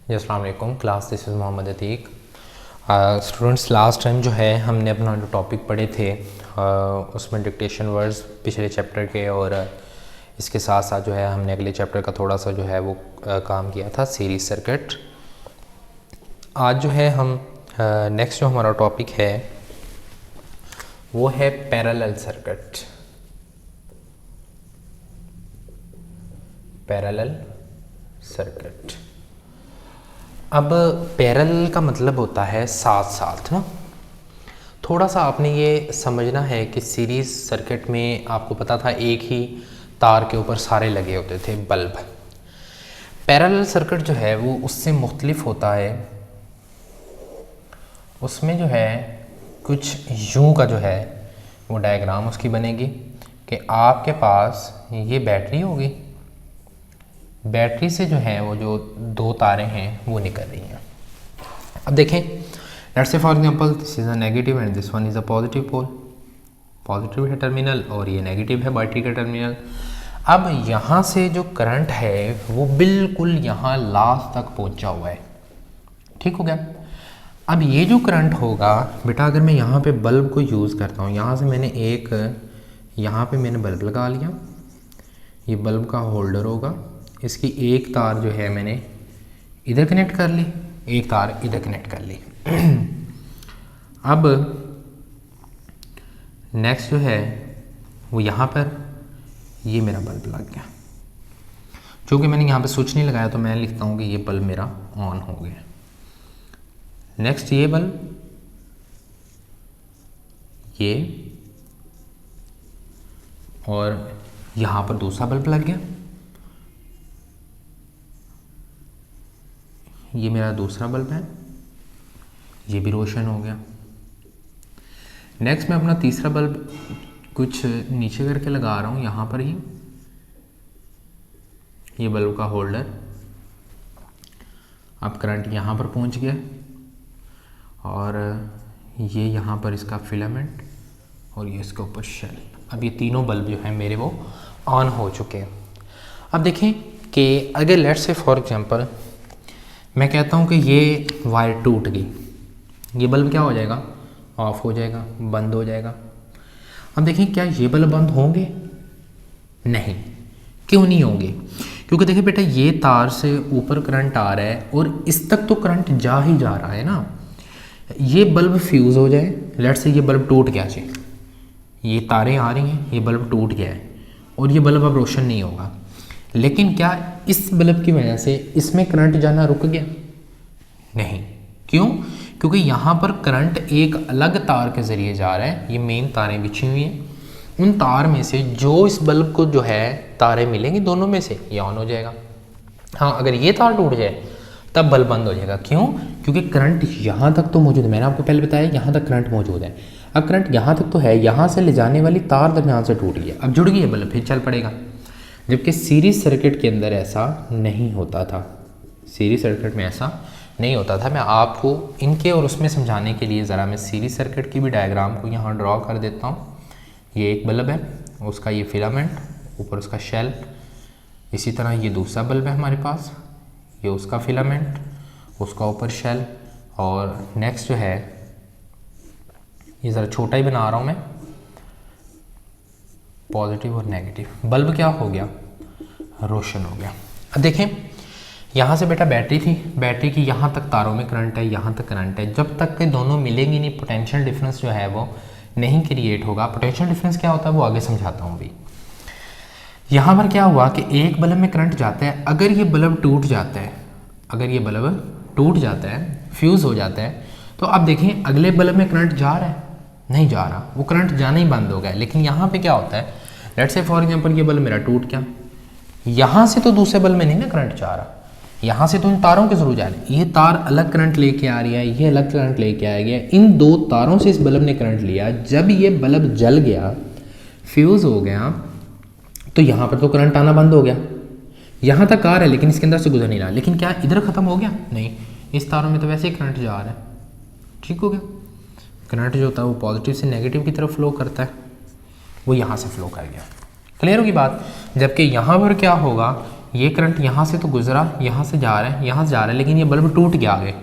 जी अस्सलाम वालेकुम class, this is Mohammad Atiq. Students, last time जो है हमने अपना जो टॉपिक पढ़े थे उसमें डिक्टेशन वर्ड्स पिछले चैप्टर के, और इसके साथ साथ जो है हमने अगले चैप्टर का थोड़ा सा जो है वो काम किया था, सीरीज सर्किट। आज जो है हम नेक्स्ट जो हमारा टॉपिक है वो है पैरेलल सर्किट। Parallel circuit. अब पैरेलल का मतलब होता है साथ साथ ना। थोड़ा सा आपने ये समझना है कि सीरीज सर्किट में आपको पता था एक ही तार के ऊपर सारे लगे होते थे बल्ब। पैरेलल सर्किट जो है वो उससे मुख्तलिफ होता है। उसमें जो है कुछ यूं का जो है वो डायग्राम उसकी बनेगी कि आपके पास ये बैटरी होगी, बैटरी से जो है वो जो दो तारें हैं वो निकल रही हैं। अब देखें, let's say for example this is a negative and this one is a positive pole. Positive है टर्मिनल और ये नेगेटिव है बैटरी का टर्मिनल। अब यहाँ से जो करंट है वो बिल्कुल यहाँ लास्ट तक पहुँचा हुआ है, ठीक हो गया। अब ये जो करंट होगा बेटा, अगर मैं यहाँ पे बल्ब को यूज़ करता हूँ, यहाँ से मैंने एक यहाँ पे मैंने बल्ब लगा लिया, ये बल्ब का होल्डर होगा, इसकी एक तार जो है मैंने इधर कनेक्ट कर ली, एक तार इधर कनेक्ट कर ली। अब नेक्स्ट जो है वो यहाँ पर ये मेरा बल्ब लग गया। चूँकि मैंने यहाँ पे स्विच नहीं लगाया तो मैं लिखता हूँ कि ये बल्ब मेरा ऑन हो गया। नेक्स्ट ये बल्ब, ये, और यहाँ पर दूसरा बल्ब लग गया, ये मेरा दूसरा बल्ब है, ये भी रोशन हो गया। नेक्स्ट मैं अपना तीसरा बल्ब कुछ नीचे करके लगा रहा हूँ यहाँ पर ही, ये बल्ब का होल्डर। अब करंट यहाँ पर पहुँच गया और ये यहाँ पर इसका फिलामेंट और ये इसके ऊपर शेल। अब ये तीनों बल्ब जो है मेरे वो ऑन हो चुके हैं। अब देखें कि अगर लेट्स से फॉर एग्जांपल मैं कहता हूँ कि ये वायर टूट गई, ये बल्ब क्या हो जाएगा, ऑफ हो जाएगा, बंद हो जाएगा। अब देखें क्या ये बल्ब बंद होंगे? नहीं। क्यों नहीं होंगे? क्योंकि देखिए बेटा, ये तार से ऊपर करंट आ रहा है और इस तक तो करंट जा ही जा रहा है ना। ये बल्ब फ्यूज़ हो जाए, लेट्स से ये बल्ब टूट गया जी, ये तारें आ रही हैं, ये बल्ब टूट गया है और ये बल्ब अब रोशन नहीं होगा। लेकिन क्या इस बल्ब की वजह से इसमें करंट जाना रुक गया? नहीं। क्यों? क्योंकि यहाँ पर करंट एक अलग तार के ज़रिए जा रहा है। ये मेन तारें बिछी हुई हैं, उन तार में से जो इस बल्ब को जो है तारें मिलेंगी, दोनों में से ये ऑन हो जाएगा। हाँ, अगर ये तार टूट जाए तब बल्ब बंद हो जाएगा। क्यों? क्योंकि करंट यहाँ तक तो मौजूद है, मैंने आपको पहले बताया यहाँ तक करंट मौजूद है। अब करंट यहाँ तक तो है, यहाँ से ले जाने वाली तार दरमियान से टूट गई, अब जुड़ गई है, बल्ब फिर चल पड़ेगा। जबकि सीरीज सर्किट के अंदर ऐसा नहीं होता था। सीरीज सर्किट में ऐसा नहीं होता था। मैं आपको इनके और उसमें समझाने के लिए ज़रा मैं सीरीज सर्किट की भी डायग्राम को यहाँ ड्रॉ कर देता हूँ। ये एक बल्ब है, उसका ये फिलामेंट, ऊपर उसका शेल। इसी तरह ये दूसरा बल्ब है हमारे पास, ये उसका फिलामेंट, उसका ऊपर शेल। और नेक्स्ट जो है ये ज़रा छोटा ही बना रहा हूँ मैं, पॉजिटिव और नेगेटिव। बल्ब क्या हो गया, रोशन हो गया। अब देखें, यहाँ से बेटा बैटरी थी, बैटरी की यहाँ तक तारों में करंट है, यहाँ तक करंट है। जब तक के दोनों मिलेंगी नहीं, पोटेंशियल डिफरेंस जो है वो नहीं क्रिएट होगा। पोटेंशियल डिफरेंस क्या होता है वो आगे समझाता हूँ अभी। यहाँ पर क्या हुआ कि एक बल्ब में करंट जाता है, अगर ये बल्ब टूट जाता है, अगर ये बल्ब टूट जाता है, फ्यूज़ हो जाता है, तो अब देखें अगले बल्ब में करंट जा रहा है? नहीं जा रहा, वो करंट जाना ही बंद हो गया। लेकिन यहाँ पे क्या होता है, लेट्स से फॉर एग्जांपल ये बल्ब मेरा टूट गया, यहाँ से तो दूसरे बल्ब में नहीं ना करंट जा रहा, यहाँ से तो इन तारों के जरूर जा रहे हैं। ये तार अलग करंट लेके आ रही है, ये अलग करंट लेके आ गया, इन दो तारों से इस बल्ब ने करंट लिया। जब ये बल्ब जल गया, फ्यूज़ हो गया, तो यहाँ पर तो करंट आना बंद हो गया। यहाँ तक आ रहा है लेकिन इसके अंदर से गुजर नहीं रहा। लेकिन क्या इधर ख़त्म हो गया? नहीं, इस तारों में तो वैसे ही करंट जा रहा है, ठीक हो गया। करंट जो होता है वो पॉजिटिव से नेगेटिव की तरफ फ्लो करता है, वो यहाँ से फ्लो कर गया। क्लियर होगी बात। जबकि यहाँ पर क्या होगा, ये करंट यहाँ से तो गुजरा, यहाँ से जा रहा है, यहाँ से जा रहा है, लेकिन ये बल्ब टूट गया आगे।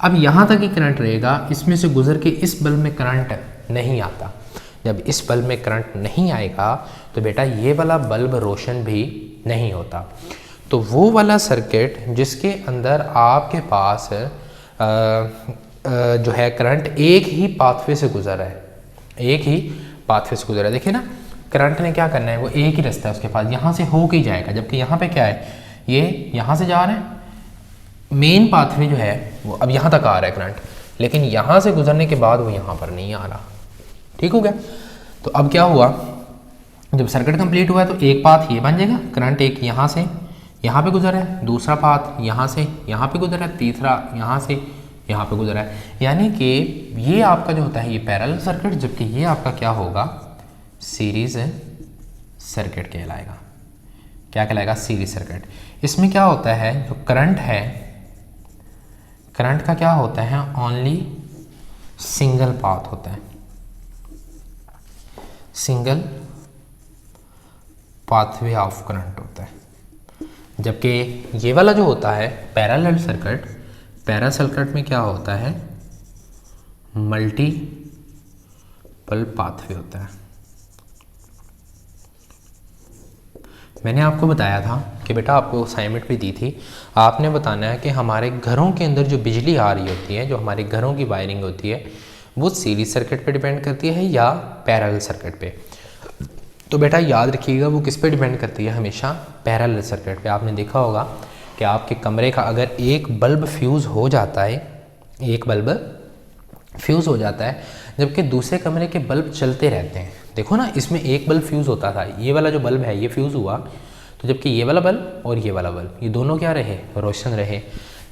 अब यहाँ तक ही करंट रहेगा, इसमें से गुजर के इस बल्ब में करंट नहीं आता। जब इस बल्ब में करंट नहीं आएगा तो बेटा ये वाला बल्ब रोशन भी नहीं होता। तो वो वाला सर्किट जिसके अंदर आपके पास जो है करंट एक ही पाथवे से गुजर रहा है, एक ही पाथवे से गुजर रहा है। देखिए ना, करंट ने क्या करना है, वो एक ही रास्ता है उसके पास, यहाँ से हो के ही जाएगा। जबकि यहाँ पे क्या है, ये यहाँ से जा रहा है, मेन पाथवे जो है वो अब यहाँ तक आ रहा है करंट, लेकिन यहाँ से गुजरने के बाद वो यहाँ पर नहीं आ रहा। ठीक हो गया। तो अब क्या हुआ, जब सर्किट कंप्लीट हुआ तो एक पाथ ये बन जाएगा, करंट एक यहाँ से यहाँ पे गुजर रहा है, दूसरा पाथ यहाँ से यहाँ पे गुजर रहा है, तीसरा यहाँ से यहाँ पे गुजर रहा है। यानी कि ये आपका जो होता है ये पैरेलल सर्किट, जबकि ये आपका क्या होगा, सीरीज सर्किट कहलाएगा। क्या कहलाएगा, सीरीज सर्किट। इसमें क्या होता है, जो करंट है, करंट का क्या होता है, ओनली सिंगल पाथ होता है, सिंगल पाथवे ऑफ करंट होता है। जबकि ये वाला जो होता है पैरेलल सर्किट, पैरेलल सर्किट में क्या होता है, मल्टीपल पाथवे होता है। मैंने आपको बताया था कि बेटा आपको असाइनमेंट भी दी थी, आपने बताना है कि हमारे घरों के अंदर जो बिजली आ रही होती है, जो हमारे घरों की वायरिंग होती है, वो सीरीज सर्किट पे डिपेंड करती है या पैरेलल सर्किट पे। तो बेटा याद रखिएगा वो किस पे डिपेंड करती है, हमेशा पैरेलल सर्किट पे। आपने देखा होगा कि आपके कमरे का अगर एक बल्ब फ्यूज़ हो जाता है, एक बल्ब फ्यूज़ हो जाता है, जबकि दूसरे कमरे के बल्ब चलते रहते हैं। देखो ना, इसमें एक बल्ब फ्यूज़ होता था, ये वाला जो बल्ब है ये फ्यूज़ हुआ, तो जबकि ये वाला बल्ब और ये वाला बल्ब, ये दोनों क्या रहे, रोशन रहे।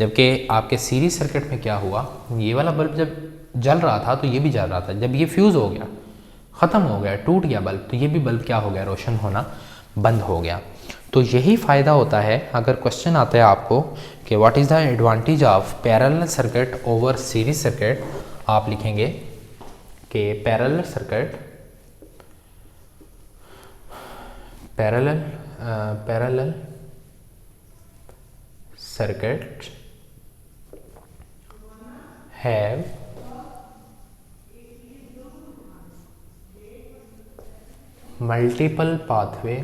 जबकि आपके सीरीज सर्किट में क्या हुआ, ये वाला बल्ब जब जल रहा था तो ये भी जल रहा था, जब ये फ्यूज़ हो गया, ख़त्म हो गया, टूट गया बल्ब, तो ये भी बल्ब क्या हो गया, रोशन होना बंद हो गया। तो यही फ़ायदा होता है, अगर क्वेश्चन आता है आपको कि what is the advantage of parallel circuit over series circuit, आप लिखेंगे कि parallel circuit, parallel circuit have multiple pathway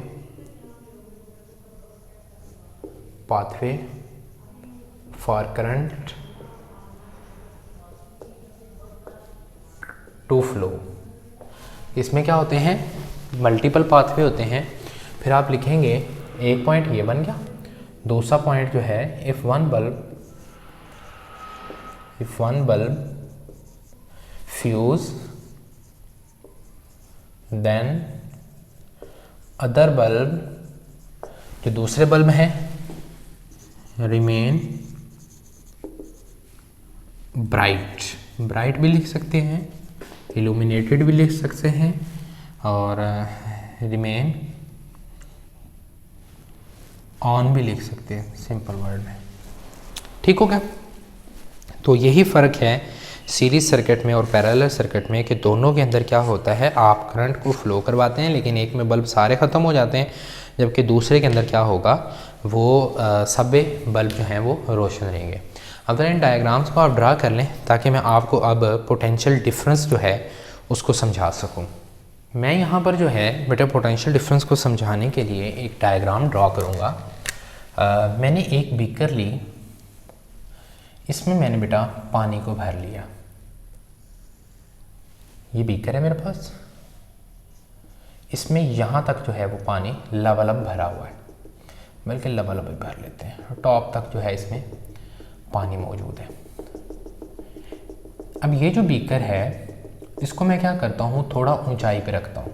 for current to flow। इसमें क्या होते हैं, मल्टीपल पाथवे होते हैं। फिर आप लिखेंगे, एक पॉइंट ये बन गया, दूसरा पॉइंट जो है, if one bulb fuse then other bulb, जो दूसरे बल्ब हैं, रिमेन ब्राइट, ब्राइट भी लिख सकते हैं, इल्यूमिनेटेड भी लिख सकते हैं, और रिमेन ऑन भी लिख सकते हैं सिंपल वर्ड में। ठीक हो गया। तो यही फ़र्क है सीरीज सर्किट में और पैरेलल सर्किट में, कि दोनों के अंदर क्या होता है, आप करंट को फ्लो करवाते हैं, लेकिन एक में बल्ब सारे ख़त्म हो जाते हैं, जबकि दूसरे के अंदर क्या होगा, वो सभी बल्ब जो हैं वो रोशन रहेंगे। अब इन डायग्राम्स को आप ड्रा कर लें ताकि मैं आपको अब पोटेंशियल डिफरेंस जो है उसको समझा सकूं। मैं यहाँ पर जो है बेटा पोटेंशियल डिफरेंस को समझाने के लिए एक डायग्राम ड्रा करूँगा। मैंने एक बीकर ली, इसमें मैंने बेटा पानी को भर लिया। ये बीकर है मेरे पास, इसमें यहाँ तक जो है वो पानी लबालब भरा हुआ है, बल्कि लबालब भी भर लेते हैं, टॉप तक जो है इसमें पानी मौजूद है। अब ये जो बीकर है इसको मैं क्या करता हूँ, थोड़ा ऊंचाई पे रखता हूँ।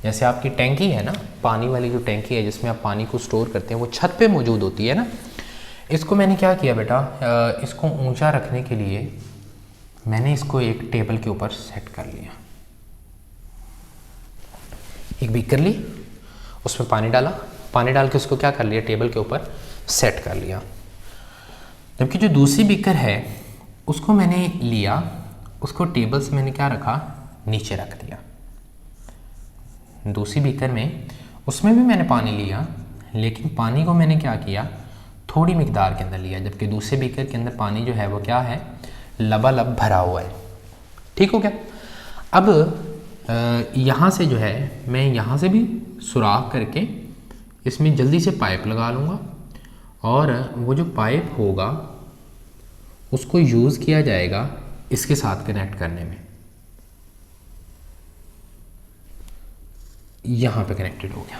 जैसे आपकी टैंकी है ना, पानी वाली जो टैंकी है जिसमें आप पानी को स्टोर करते हैं, वो छत पे मौजूद होती है ना। इसको मैंने क्या किया बेटा, इसको ऊंचा रखने के लिए मैंने इसको एक टेबल के ऊपर सेट कर लिया। एक बीकर ली, उसमें पानी डाला, पानी डाल के उसको क्या कर लिया, टेबल के ऊपर सेट कर लिया। जबकि जो दूसरी बीकर है उसको मैंने लिया, उसको टेबल से मैंने क्या रखा, नीचे रख दिया। दूसरी बीकर में उसमें भी मैंने पानी लिया, लेकिन पानी को मैंने क्या किया, थोड़ी मिकदार के अंदर लिया, जबकि दूसरे बीकर के अंदर पानी जो है वो क्या है, लबालब भरा हुआ है। ठीक हो गया। अब यहाँ से जो है मैं यहाँ से भी सुराख करके इसमें जल्दी से पाइप लगा लूँगा, और वो जो पाइप होगा उसको यूज़ किया जाएगा इसके साथ कनेक्ट करने में। यहाँ पे कनेक्टेड हो गया।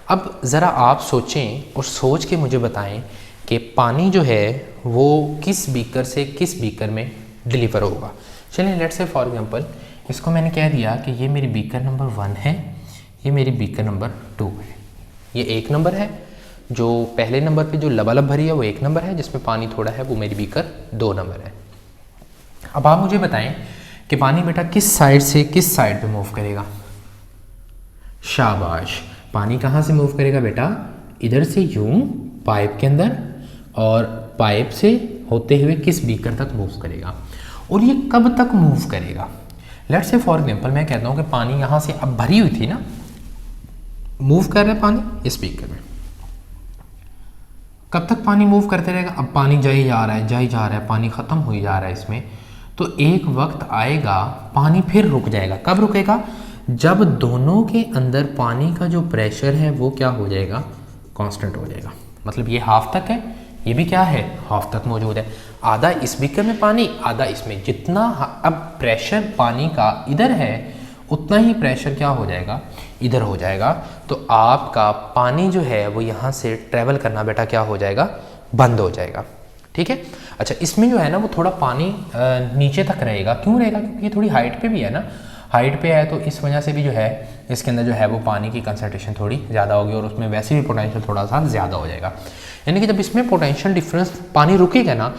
अब ज़रा आप सोचें और सोच के मुझे बताएं कि पानी जो है वो किस बीकर से किस बीकर में डिलीवर होगा। चलिए लेट्स से फॉर एग्जांपल इसको मैंने कह दिया कि ये मेरी बीकर नंबर 1 है, ये मेरी बीकर नंबर 2 है। ये 1 नंबर है, जो पहले नंबर पे जो लबालब भरी है वो 1 नंबर है, जिसमें पानी थोड़ा है वो मेरी बीकर 2 नंबर है। अब आप मुझे बताएं कि पानी बेटा किस साइड से किस साइड पे मूव करेगा। शाबाश, पानी कहाँ से मूव करेगा बेटा, इधर से यूं पाइप के अंदर, और पाइप से होते हुए किस बीकर तक मूव करेगा। और ये कब तक मूव करेगा। लेट्स से फॉर एग्जांपल मैं कहता हूँ कि पानी यहाँ से अब भरी हुई थी ना, मूव कर रहा है पानी इस बीकर में, कब तक पानी मूव करते रहेगा। अब पानी जाए जा रहा है, जाए जा रहा है, पानी ख़त्म हो जा रहा है इसमें, तो एक वक्त आएगा पानी फिर रुक जाएगा। कब रुकेगा, जब दोनों के अंदर पानी का जो प्रेशर है वो क्या हो जाएगा, कांस्टेंट हो जाएगा। मतलब ये हाफ तक है, ये भी क्या है, हाफ तक मौजूद है। आधा इस बीकर में पानी, आधा इसमें। जितना अब प्रेशर पानी का इधर है उतना ही प्रेशर क्या हो जाएगा, इधर हो जाएगा। तो आपका पानी जो है वो यहाँ से ट्रेवल करना बेटा क्या हो जाएगा, बंद हो जाएगा। ठीक है। अच्छा, इसमें जो है ना वो थोड़ा पानी नीचे तक रहेगा। क्यों रहेगा, क्योंकि ये थोड़ी हाइट पे भी है ना, हाइट पे है, तो इस वजह से भी जो है इसके अंदर जो है वो पानी की कंसंट्रेशन थोड़ी ज़्यादा होगी, और उसमें वैसे भी पोटेंशियल थोड़ा सा ज़्यादा हो जाएगा। यानी कि जब इसमें पोटेंशियल डिफरेंस पानी रुकेगा ना,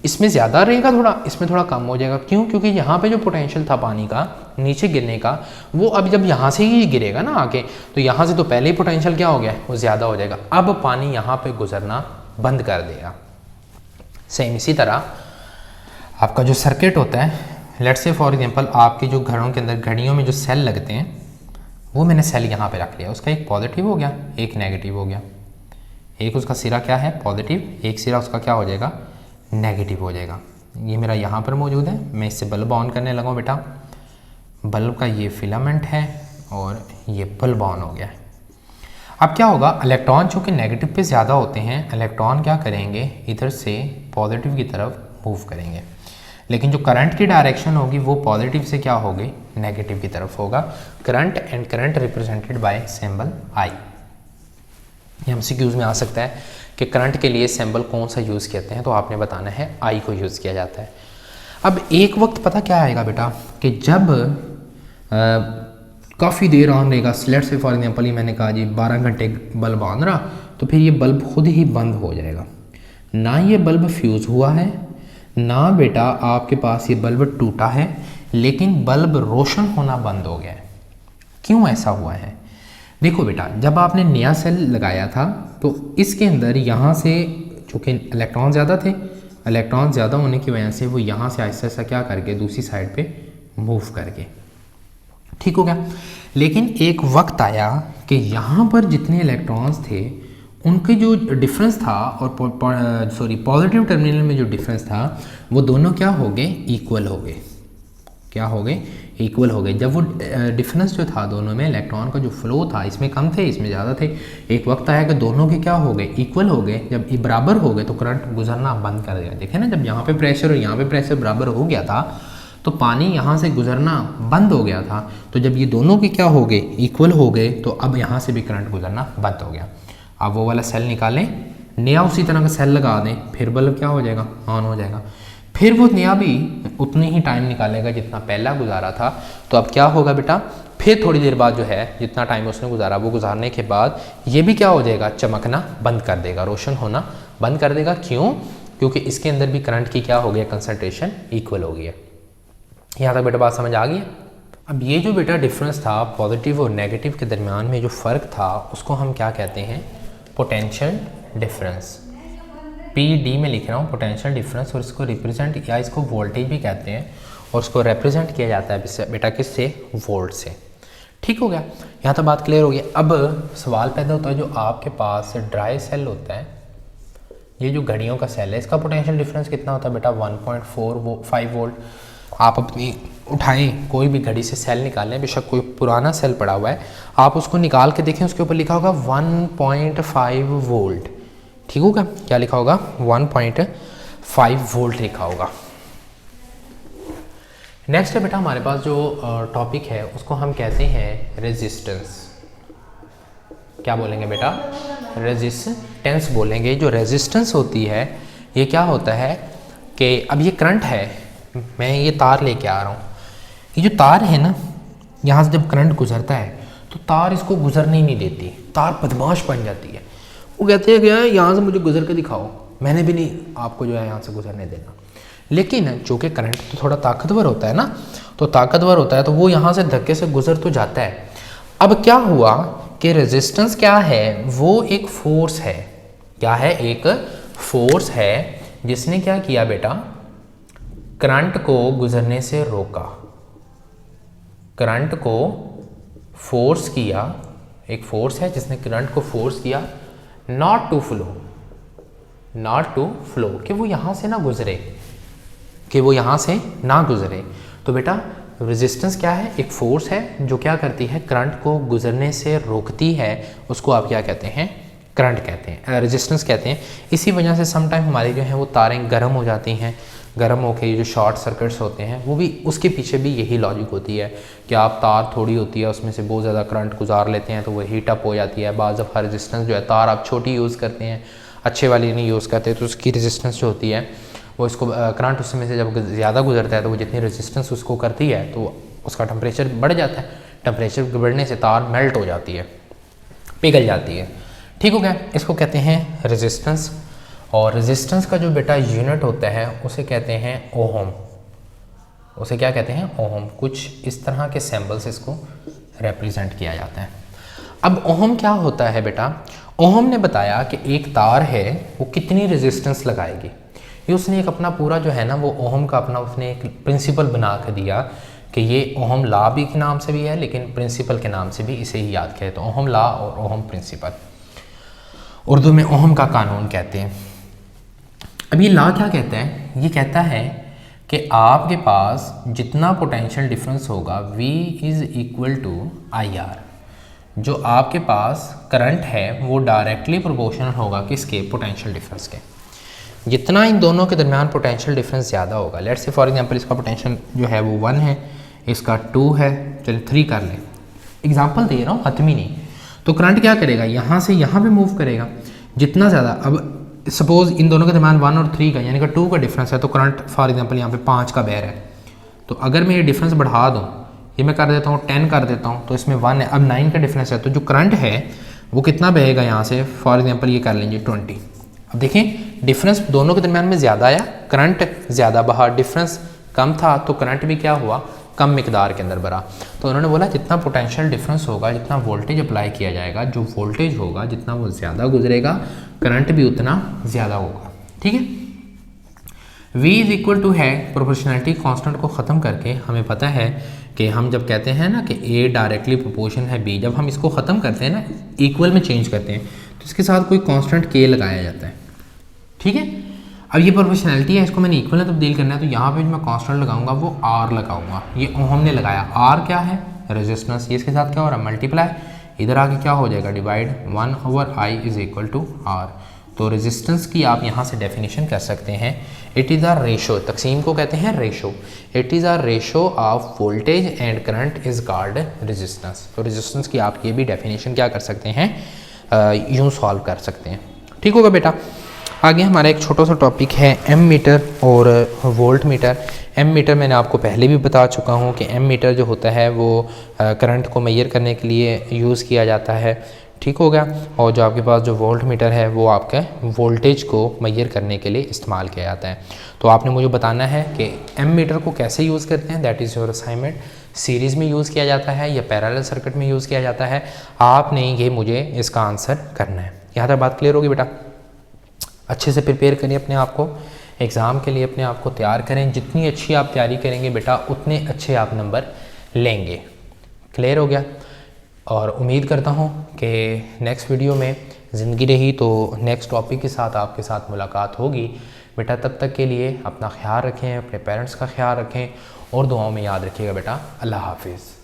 इसमें ज़्यादा रहेगा थोड़ा, इसमें थोड़ा कम हो जाएगा। क्यों, क्योंकि यहाँ पे जो पोटेंशियल था पानी का नीचे गिरने का, वो अब जब यहाँ से ही गिरेगा ना आके, तो यहाँ से तो पहले ही पोटेंशियल क्या हो गया, वो ज़्यादा हो जाएगा। अब पानी यहाँ पे गुजरना बंद कर देगा। सेम इसी तरह आपका जो सर्किट होता है, लेट्स से फॉर एग्जांपल आपके जो घरों के अंदर घड़ियों में जो सेल लगते हैं, वो मैंने सेल यहाँ पे रख लिया। उसका एक पॉजिटिव हो गया, एक नेगेटिव हो गया। एक उसका सिरा क्या है, पॉजिटिव, एक सिरा उसका क्या हो जाएगा, नेगेटिव हो जाएगा। ये मेरा यहाँ पर मौजूद है। मैं इससे बल्ब ऑन करने लगा हूँ बेटा। बल्ब का ये फिलामेंट है और ये बल्ब ऑन हो गया है। अब क्या होगा, इलेक्ट्रॉन चूँकि नेगेटिव पे ज़्यादा होते हैं, इलेक्ट्रॉन क्या करेंगे, इधर से पॉजिटिव की तरफ मूव करेंगे। लेकिन जो करंट की डायरेक्शन होगी वो पॉजिटिव से क्या होगी, नेगेटिव की तरफ होगा। Current and current represented by symbol I. ये एमसीक्यूज में आ सकता है कि करंट के लिए सिंबल कौन सा यूज़ करते हैं, तो आपने बताना है आई को यूज़ किया जाता है। अब एक वक्त पता क्या आएगा बेटा, कि जब काफ़ी देर ऑन रहेगा, लेट्स से फॉर एग्जांपल ये मैंने कहा जी 12 घंटे बल्ब ऑन रहा, तो फिर ये बल्ब खुद ही बंद हो जाएगा। ना ये बल्ब फ्यूज़ हुआ है, ना बेटा आपके पास ये बल्ब टूटा है, लेकिन बल्ब रोशन होना बंद हो गया है। क्यों ऐसा हुआ है, देखो बेटा, जब आपने नया सेल लगाया था तो इसके अंदर यहाँ से चूँकि इलेक्ट्रॉन ज़्यादा थे, इलेक्ट्रॉन ज़्यादा होने की वजह से वो यहाँ से आहिस्ता आहिस्ता क्या करके दूसरी साइड पे मूव करके, ठीक हो गया। लेकिन एक वक्त आया कि यहाँ पर जितने इलेक्ट्रॉन्स थे उनके जो डिफरेंस था और पॉजिटिव टर्मिनल में जो डिफरेंस था वो दोनों क्या हो गए, इक्वल हो गए। क्या हो गए, इक्वल हो गए। जब वो डिफरेंस जो था दोनों में, इलेक्ट्रॉन का जो फ्लो था, इसमें कम थे इसमें ज़्यादा थे, एक वक्त आया कि दोनों के क्या हो गए, इक्वल हो गए। जब ये बराबर हो गए तो करंट गुजरना बंद कर दिया। देखें ना, जब यहाँ पे प्रेशर और यहाँ पे प्रेशर बराबर हो गया था तो पानी यहाँ से गुजरना बंद हो गया था। तो जब ये दोनों के क्या हो गए, इक्वल हो गए, तो अब यहाँ से भी करंट गुजरना बंद हो गया। अब वो वाला सेल निकालें, नया उसी तरह का सेल लगा दें, फिर बल्ब क्या हो जाएगा, ऑन हो जाएगा। फिर वो नया भी उतनी ही टाइम निकालेगा जितना पहला गुजारा था। तो अब क्या होगा बेटा, फिर थोड़ी देर बाद जो है जितना टाइम उसने गुजारा, वो गुजारने के बाद ये भी क्या हो जाएगा, चमकना बंद कर देगा, रोशन होना बंद कर देगा। क्यों, क्योंकि इसके अंदर भी करंट की क्या हो गया, कंसंट्रेशन इक्वल हो गई है। यहाँ तक बेटा बात समझ आ गई है। अब ये जो बेटा डिफरेंस था पॉजिटिव और नेगेटिव के दरमियान में जो फ़र्क था, उसको हम क्या कहते हैं, पोटेंशियल डिफरेंस। PD में लिख रहा हूँ पोटेंशियल डिफरेंस, और इसको रिप्रेजेंट या इसको वोल्टेज भी कहते हैं, और उसको रिप्रेजेंट किया जाता है बेटा किससे, वोल्ट से। ठीक हो गया, यहाँ तक बात क्लियर हो गई। अब सवाल पैदा होता है जो आपके पास ड्राई सेल होता है, ये जो घड़ियों का सेल है, इसका पोटेंशियल डिफरेंस कितना होता है बेटा 1.45 वोल्ट। आप अपनी उठाएं कोई भी घड़ी से सेल निकालें, बेशक कोई पुराना सेल पड़ा हुआ है, आप उसको निकाल के देखें, उसके ऊपर लिखा होगा 1.5 वोल्ट। ठीक होगा, क्या लिखा होगा 1.5 वोल्ट लिखा होगा। नेक्स्ट है बेटा हमारे पास जो टॉपिक है उसको हम कहते हैं रेजिस्टेंस। क्या बोलेंगे बेटा, रेजिस्टेंस बोलेंगे। जो रेजिस्टेंस होती है ये क्या होता है कि अब ये करंट है, मैं ये तार लेके आ रहा हूँ, ये जो तार है ना, यहाँ से जब करंट गुजरता है तो तार इसको गुजरने ही नहीं देती, तार बदमाश बन जाती है। वो कहते हैं कि यहाँ से मुझे गुजर के दिखाओ, मैंने भी नहीं आपको जो है यहाँ से गुजरने देना। लेकिन चूँकि करंट तो थोड़ा ताकतवर होता है ना, तो ताकतवर होता है तो वो यहाँ से धक्के से गुजर तो जाता है। अब क्या हुआ कि रेजिस्टेंस क्या है, वो एक फोर्स है। क्या है, एक फोर्स है जिसने क्या किया बेटा, करंट को गुजरने से रोका, करंट को फोर्स किया। एक फोर्स है जिसने करंट को फोर्स किया not to flow, not to flow, कि वो यहाँ से ना गुजरे, कि वो यहाँ से ना गुजरे। तो बेटा रेजिस्टेंस क्या है, एक फोर्स है जो क्या करती है, करंट को गुजरने से रोकती है, उसको आप क्या कहते हैं, करंट कहते हैं, रेजिस्टेंस कहते हैं। इसी वजह से सम टाइम हमारी जो है वो तारें गर्म हो जाती हैं, गर्म होकर ये जो शॉर्ट सर्किट्स होते हैं वो भी, उसके पीछे भी यही लॉजिक होती है कि आप तार थोड़ी होती है उसमें से बहुत ज़्यादा करंट गुजार लेते हैं तो वो हीट अप हो जाती है। बाज़ दफ़ा रेजिस्टेंस जो है, तार आप छोटी यूज़ करते हैं, अच्छे वाली नहीं यूज़ करते, तो उसकी रेजिस्टेंस जो होती है वो इसको करंट उसमें से जब ज़्यादा गुजरता है तो वो जितनी रेजिस्टेंस उसको करती है तो उसका टेम्परेचर बढ़ जाता है। टेम्परेचर बढ़ने से तार मेल्ट हो जाती है, पिघल जाती है। ठीक हो गया, इसको कहते हैं रेजिस्टेंस। और रेजिस्टेंस का जो बेटा यूनिट होता है उसे कहते हैं ओहम। उसे क्या कहते हैं, ओहम। कुछ इस तरह के सिंबल से इसको रिप्रेजेंट किया जाता है। अब ओहम क्या होता है बेटा, ओहम ने बताया कि एक तार है वो कितनी रेजिस्टेंस लगाएगी। ये उसने एक अपना पूरा जो है ना वो ओहम का अपना उसने एक प्रिंसिपल बना कर दिया कि ये ओहम ला भी के नाम से भी है, लेकिन प्रिंसिपल के नाम से भी इसे ही याद किया। तो ओहम ला और ओहम प्रिंसिपल, उर्दू में ओहम का कानून कहते हैं। अब ये ला क्या कहता है, ये कहता है कि आपके पास जितना पोटेंशियल डिफरेंस होगा V is equal to IR। जो आपके पास करंट है वो डायरेक्टली प्रोपोर्शनल होगा किसके, पोटेंशियल डिफरेंस के। जितना इन दोनों के दरमियान पोटेंशियल डिफरेंस ज़्यादा होगा, लेट्स से फॉर एग्जांपल इसका पोटेंशियल जो है वो 1 है, इसका 2 है, चलिए 3 कर लें, एग्जांपल दे रहा हूँ, हतमी नहीं। तो करंट क्या करेगा, यहाँ से यहाँ पे मूव करेगा जितना ज़्यादा। अब सपोज इन दोनों के दरमियान 1 और 3 का यानी कि 2 का डिफरेंस है, तो करंट फॉर एग्जांपल यहाँ पे 5 का बह रहा है। तो अगर मैं ये डिफरेंस बढ़ा दूँ, ये मैं कर देता हूँ 10 कर देता हूँ, तो इसमें 1 है, अब 9 का डिफरेंस है, तो जो करंट है वो कितना बहेगा यहाँ से, फॉर एग्जाम्पल ये कर लेंगे 20। अब देखें डिफरेंस दोनों के दरमियान में ज़्यादा आया, करंट ज़्यादा बहा, डिफरेंस कम था तो करंट भी क्या हुआ, कम मिकदार के अंदर भरा। तो उन्होंने बोला जितना पोटेंशियल डिफरेंस होगा, जितना वोल्टेज अप्लाई किया जाएगा, जो वोल्टेज होगा जितना वो ज़्यादा गुजरेगा, करंट भी उतना ज़्यादा होगा। ठीक है, V इज़ इक्वल टू है, प्रोपोर्शनैलिटी कांस्टेंट को ख़त्म करके हमें पता है कि हम जब कहते हैं ना कि A डायरेक्टली प्रोपोर्शन है B, जब हम इसको ख़त्म करते हैं ना, इक्वल में चेंज करते हैं, तो इसके साथ कोई कांस्टेंट K लगाया जाता है। ठीक है, अब ये प्रोपोर्शनैलिटी है, इसको मैंने इक्वल में तब्दील करना है, तो यहाँ पे जो मैं कांस्टेंट लगाऊंगा वो R लगाऊंगा। ये ओहम ने लगाया, R क्या है, रेजिस्टेंस, ये इसके साथ क्या हो रहा है, मल्टीप्लाई, इधर आके क्या हो जाएगा, divide, 1/I is equal to R। तो रेजिस्टेंस की आप यहाँ से डेफिनेशन कर सकते हैं, इट इज़ अ रेशो, तकसीम को कहते हैं ratio, it is a ratio of voltage and current is called resistance. तो रेजिस्टेंस की आप ये भी डेफिनेशन क्या कर सकते हैं, यूँ सॉल्व कर सकते हैं। ठीक होगा बेटा। आगे हमारा एक छोटा सा टॉपिक है एम मीटर और वोल्ट मीटर। एम मीटर मैंने आपको पहले भी बता चुका हूँ कि एम मीटर जो होता है वो करंट को मेजर करने के लिए यूज़ किया जाता है। ठीक हो गया, और जो आपके पास जो वोल्ट मीटर है वो आपके वोल्टेज को मेजर करने के लिए इस्तेमाल किया जाता है। तो आपने मुझे बताना है कि एम मीटर को कैसे यूज़ करते हैं, that is your assignment. Series में यूज़ किया जाता है या पैरेलल सर्किट में यूज़ किया जाता है, आपने ये मुझे इसका आंसर करना है। यहाँ तक बात क्लियर होगी बेटा। अच्छे से प्रिपेयर करें अपने आप को, एग्ज़ाम के लिए अपने आप को तैयार करें। जितनी अच्छी आप तैयारी करेंगे बेटा उतने अच्छे आप नंबर लेंगे। क्लियर हो गया। और उम्मीद करता हूँ कि नेक्स्ट वीडियो में ज़िंदगी रही तो नेक्स्ट टॉपिक के साथ आपके साथ मुलाकात होगी। बेटा तब तक के लिए अपना ख्याल रखें, अपने पेरेंट्स का ख्याल रखें और दुआओं में याद रखिएगा बेटा। अल्लाह हाफिज़।